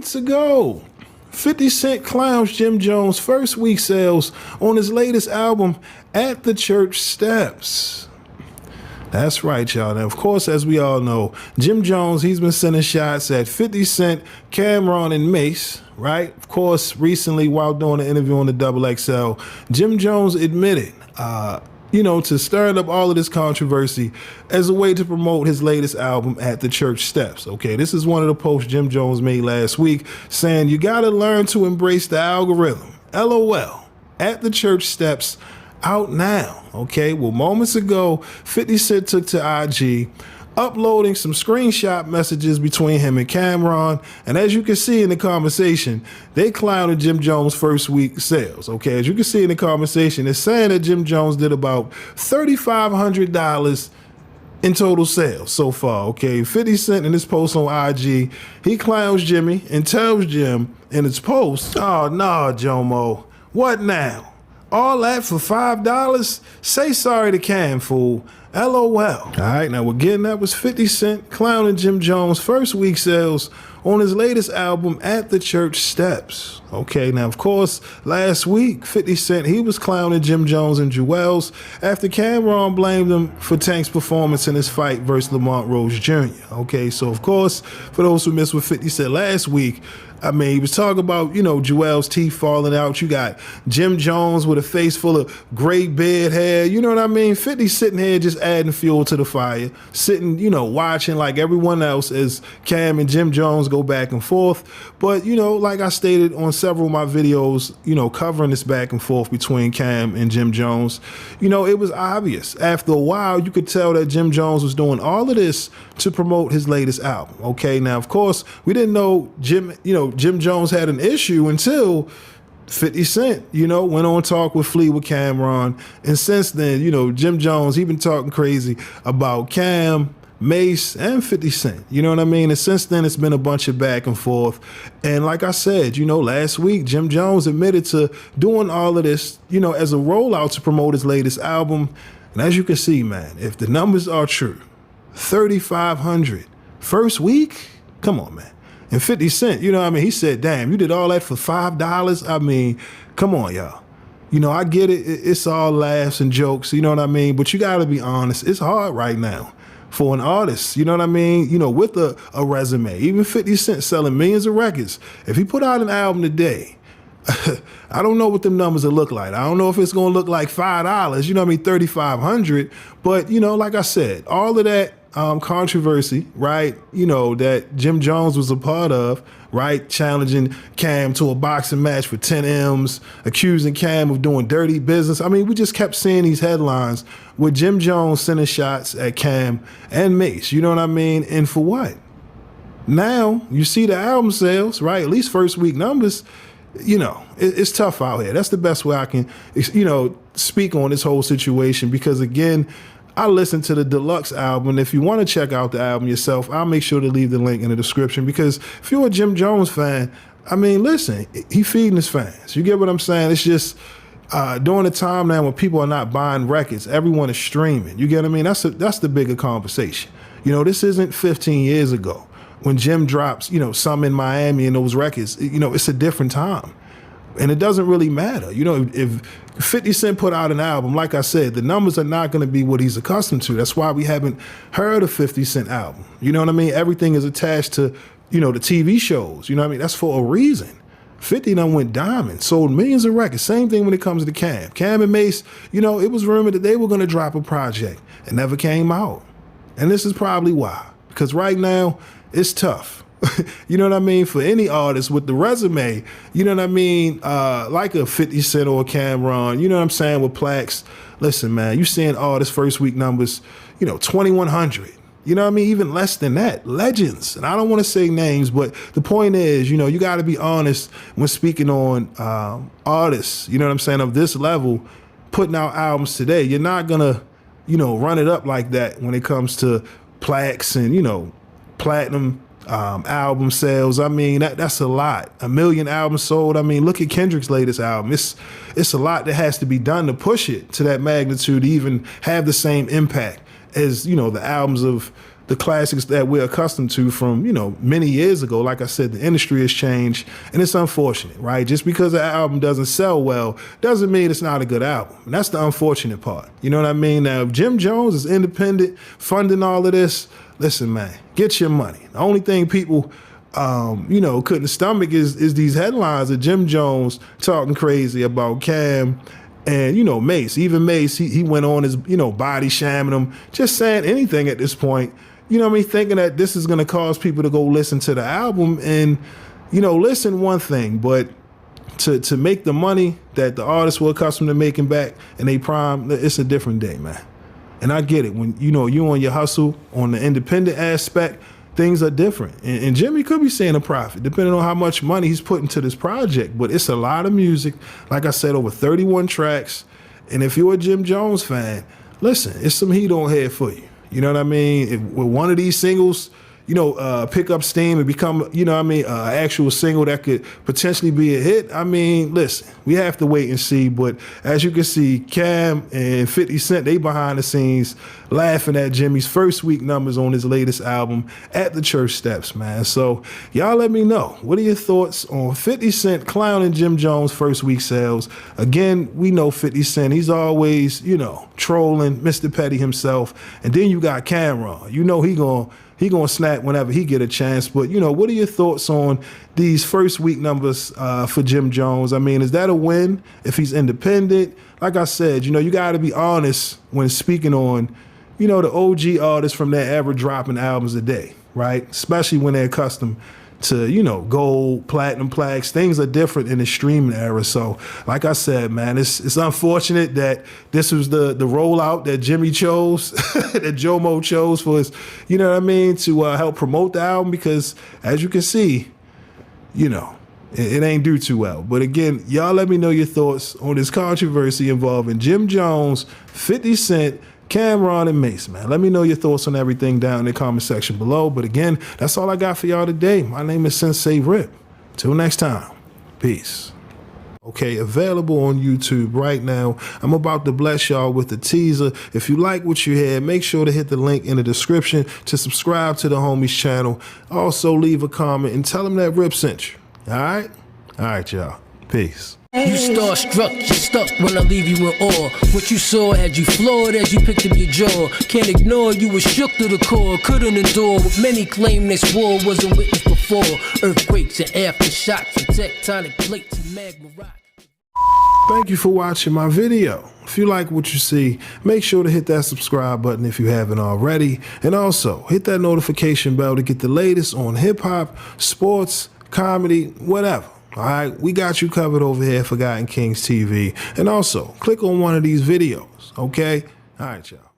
Months ago, 50 Cent clowns Jim Jones' first week sales on his latest album, At the Church Steps. That's right, y'all. Now, of course, as we all know, Jim Jones, he's been sending shots at 50 Cent, Cameron, and Mase, right? Of course, recently, while doing an interview on the XXL, Jim Jones admitted, to stirring up all of this controversy as a way to promote his latest album, At the Church Steps. Okay, this is one of the posts Jim Jones made last week saying, you got to learn to embrace the algorithm. LOL. At the Church Steps, out now. Okay, well, moments ago, 50 Cent took to IG, uploading some screenshot messages between him and Cameron. And as you can see in the conversation, they clowned Jim Jones' first week sales. Okay, as you can see in the conversation, it's saying that Jim Jones did about $3,500 in total sales so far. Okay, 50 Cent in his post on IG, he clowns Jimmy and tells Jim in his post, oh, nah, Jomo, what now? All that for $5? Say sorry to Cam, fool. LOL. All right, now again, that was 50 Cent clowning Jim Jones' first week sales on his latest album, At the Church Steps. Okay, now, of course, last week, 50 Cent, he was clowning Jim Jones and Jewels after Cameron blamed him for Tank's performance in his fight versus Lamont Rose Jr. Okay, so, of course, for those who missed what 50 said last week, I mean, he was talking about, Jewel's teeth falling out. You got Jim Jones with a face full of gray beard hair. You know what I mean? 50 sitting here just adding fuel to the fire, sitting, watching like everyone else as Cam and Jim Jones go back and forth. But, like I stated on several of my videos, covering this back and forth between Cam and Jim Jones, it was obvious. After a while, you could tell that Jim Jones was doing all of this to promote his latest album. Okay, now, of course, we didn't know Jim Jones had an issue until 50 Cent, went on talk with Flea with Cameron. And since then, Jim Jones, he been talking crazy about Cam, Mase, and 50 Cent. You know what I mean? And since then, it's been a bunch of back and forth. And like I said, last week, Jim Jones admitted to doing all of this, as a rollout to promote his latest album. And as you can see, man, if the numbers are true, 3,500 first week? Come on, man. And 50 Cent, he said, damn, you did all that for $5? I mean, come on, y'all. I get it. It's all laughs and jokes, you know what I mean? But you got to be honest. It's hard right now for an artist, you know what I mean? With a resume, even 50 Cent selling millions of records. If he put out an album today, I don't know what them numbers will look like. I don't know if it's going to look like $5, 3,500. But, like I said, all of that controversy, right, that Jim Jones was a part of, right, challenging Cam to a boxing match for 10 M's, accusing Cam of doing dirty business. I mean, we just kept seeing these headlines with Jim Jones sending shots at Cam and Mase, you know what I mean? And for what? Now, you see the album sales, right, at least first week numbers, it's tough out here. That's the best way I can, speak on this whole situation because, again, I listened to the deluxe album. If you want to check out the album yourself, I'll make sure to leave the link in the description because if you're a Jim Jones fan, I mean, listen, he feeding his fans. You get what I'm saying? It's just during a time now when people are not buying records, everyone is streaming. You get what I mean? That's the bigger conversation. This isn't 15 years ago when Jim drops, some in Miami and those records. It's a different time. And it doesn't really matter. If 50 Cent put out an album, like I said, the numbers are not going to be what he's accustomed to. That's why we haven't heard a 50 Cent album. You know what I mean? Everything is attached to, the TV shows. You know what I mean? That's for a reason. 50 done went diamond, sold millions of records. Same thing when it comes to Cam. Cam and Mase, it was rumored that they were going to drop a project. It never came out. And this is probably why. Because right now, it's tough. You know what I mean? For any artist with the resume, you know what I mean? Like a 50 Cent or a Cameron, you know what I'm saying, with plaques. Listen, man, you seeing artists' first week numbers, 2,100. You know what I mean? Even less than that. Legends. And I don't want to say names, but the point is, you got to be honest when speaking on artists, you know what I'm saying, of this level, putting out albums today. You're not going to, run it up like that when it comes to plaques and, platinum album sales. I mean, that's a lot. 1 million albums sold. I mean, look at Kendrick's latest album. It's a lot that has to be done to push it to that magnitude to even have the same impact as, the albums of the classics that we're accustomed to from, you know, many years ago. Like I said, the industry has changed, and it's unfortunate, right? Just because an album doesn't sell well doesn't mean it's not a good album. And that's the unfortunate part. You know what I mean? Now, if Jim Jones is independent, funding all of this, listen, man, get your money. The only thing people you know, couldn't stomach is these headlines of Jim Jones talking crazy about Cam and, you know, Mase. Even Mase, he went on his, you know, body shaming him, just saying anything at this point. You know what I mean? Thinking that this is going to cause people to go listen to the album and, you know, listen one thing, but to make the money that the artists were accustomed to making back in they prime, it's a different day, man. And I get it. When, you know, you on your hustle on the independent aspect, things are different. And Jimmy could be seeing a profit depending on how much money he's put into this project. But it's a lot of music. Like I said, over 31 tracks. And if you're a Jim Jones fan, listen, it's some heat on here for you. You know what I mean? If with one of these singles, you know, pick up steam and become, you know what I mean, actual single that could potentially be a hit. I mean, listen, we have to wait and see. But as you can see, Cam and 50 Cent, they behind the scenes laughing at Jimmy's first week numbers on his latest album, At the Church Steps, man. So y'all let me know. What are your thoughts on 50 Cent clowning Jim Jones' first week sales? Again, we know 50 Cent. He's always, you know, trolling Mr. Petty himself. And then you got Cameron. You know he gonna snap whenever he get a chance. But, you know, what are your thoughts on these first week numbers for Jim Jones? I mean, is that a win if he's independent? Like I said, you know, you got to be honest when speaking on, you know, the OG artists from that era dropping albums a day, right? Especially when they're accustomed to, you know, gold, platinum plaques. Things are different in the streaming era. So, like I said, man, it's unfortunate that this was the rollout that Jimmy chose, that Jomo chose for his, you know what I mean, to help promote the album, because as you can see, you know, it ain't do too well. But again, y'all let me know your thoughts on this controversy involving Jim Jones, 50 Cent, Cameron, and Mase, man. Let me know your thoughts on everything down in the comment section below. But again, that's all I got for y'all today. My name is Sensei Rip. Till next time, peace. Okay, available on YouTube right now. I'm about to bless y'all with a teaser. If you like what you hear, make sure to hit the link in the description to subscribe to the homies channel. Also, leave a comment and tell them that Rip sent you. All right? All right, y'all. Peace. You starstruck, you stuck when I leave you in awe. What you saw had you floored as you picked up your jaw. Can't ignore, you were shook to the core. Couldn't endure what many claim this war wasn't witnessed before. Earthquakes and aftershocks and tectonic plates and magma rock. Thank you for watching my video. If you like what you see, make sure to hit that subscribe button if you haven't already. And also, hit that notification bell to get the latest on hip-hop, sports, comedy, whatever. All right, we got you covered over here at Forgotten Kings TV. And also, click on one of these videos, okay? All right, y'all.